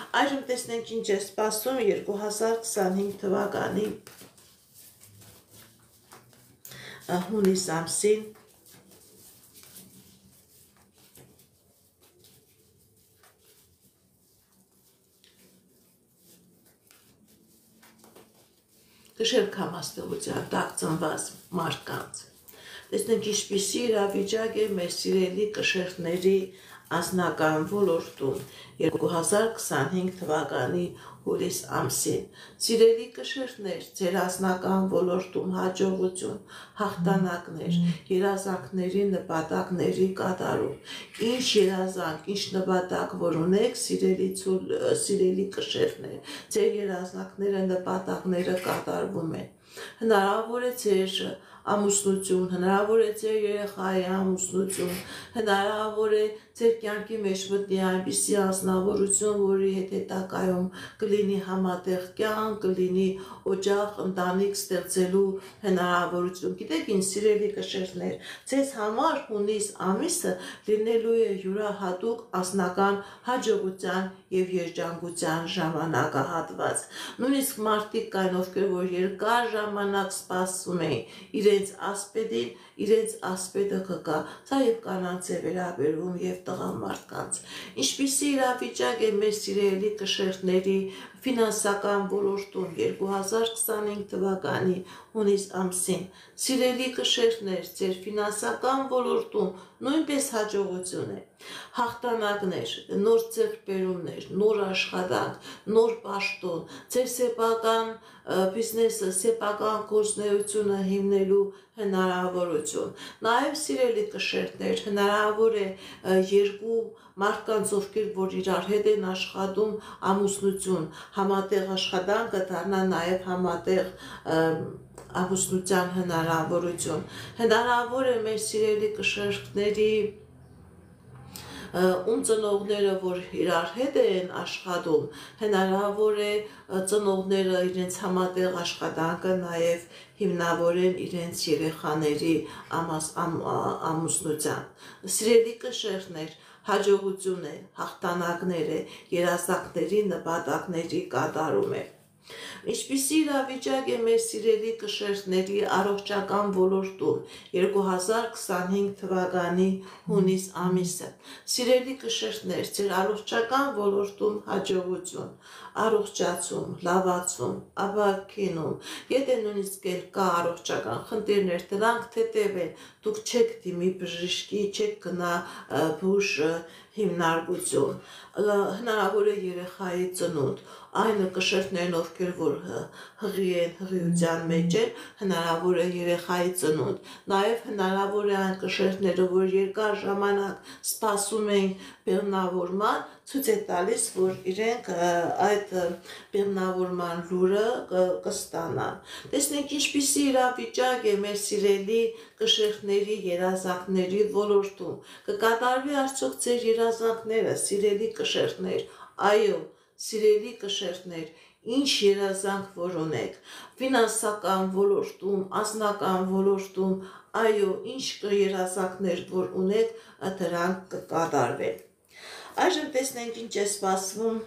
Այժմ տեսնենք ինչ է սպասում 2025 թվականի հունիս ամսին կշերքամաստեղության տակ ծնված մարդկանց։ Տեսնենք ինչպիսի իրավիճակ է մեր սիրելի կշերքների անձնական ոլորտում 2025 թվականի հուլիս ամսին։ Սիրելի կշերքներ, ձեր անձնական ոլորտում հաջողություն, հաղթանակներ, երազանքների նպատակների կատարում։ Ինչ երազանք, ինչ նպատակ որ ունեք, սիրելի կշերքներ, ձեր երազանքները, նպատակները կատարվում են։ Հնարավոր է ձեր ամուսնություն, հնարավոր է ձեր երեխայի ամուսնություն, հնարավոր է ձեր կյանքի մեջ մտնի այնպիսի անձնավորություն, որի հետագայում կլինի համատեղ կյանք, կլինի օջախ, ընտանիք ստեղծելու հնարավորություն։ Գիտեք ինչ, սիրելի կշերքներ, ձեզ համար հունիս ամիսը լինելու է յուրահատուկ անձնական հաջողության եւ երջանկության ժամանակահատված։ Նույնիսկ մարդիկ կային, ովքեր որ երկար ժամանակ սպասում էին իրենց ասպետին, իրենց ասպետը կգա։ Սա եւ կանանց է վերաբերվում եւ տղամարդկանց։ Ինչպիսի իրավիճակ է մեր սիրելի կշերքների ֆինանսական ոլորտում 2025 թվականի հունիս ամսին։ Սիրելի կշերքներ, ձեր ֆինանսական ոլորտում նույնպես հաջողություն է։ Հաղթանակներ, նոր ձեռքբերումներ, նոր աշխատանք, նոր պաշտոն, ձեր սեփական բիզնեսը, սեփական գործունեությունը հիմնելու հնարավորություն։ Նաև սիրելի կշերքներ, հնարավոր է երկու մարդկանց, ովքեր որ իրար հետ են աշխատում, ամուսնություն, համատեղ աշխատանքը դառնա նաև համատեղ ամուսնության հնարավորություն։ Հնարավոր է մեր սիրելի կշերքների ում ծնողները որ իրար հետ են աշխատում, հնարավոր է ծնողները իրենց համատեղ աշխատանքը նաև հիմնավորեն իրենց երեխաների ամուսնության։ Սիրելի կշերքներ, հաջողություն է, հաղթանակներ է, երազանքների նպատակների կատարում է։ Ինչպիսի իրավիճակ է մեր սիրելի կշերքների առողջական ոլորտում 2025 թվականի հունիս ամիսը։ Սիրելի կշերքներ, ձեր առողջական ոլորտում հաջողություն, առողջացում, լավացում, ապակինում, եթե նույնիսկ կա առողջական խնդիրներ, դրանք թեթև են, դուք չեք դիմի բժշկի, չեք գնա բուժ հիմնարկություն, հնարավոր է երեխայի ծնունդ, այն կշերքներն ովքեր որ հղի են, հղիության մեջ են, հնարավոր է երեխայի ծնունդ, նաև հնարավոր է այն կշերքները, որ երկար ժամանակ սպասում են բեղմնավորման, ցույց է տալիս, որ իրենք այդ բեղմնավորման լուրը կստանան։ Տեսնենք ինչպիսի իրավիճակ է մեր սիրելի կշերքների երազանքների ոլորտում։ Կկատարվի արդյոք ձեր երազանքները, սիրելի կշերքներ։ Այո, սիրելի կշերքներ, ինչ երազանք որ ունեք, ֆինանսական ոլորտում, անձնական ոլորտում, այո, ինչ երազանքներ որ ունեք, դրանք կկատարվեն։ Այժմ տեսնենք ինչ է սպասվում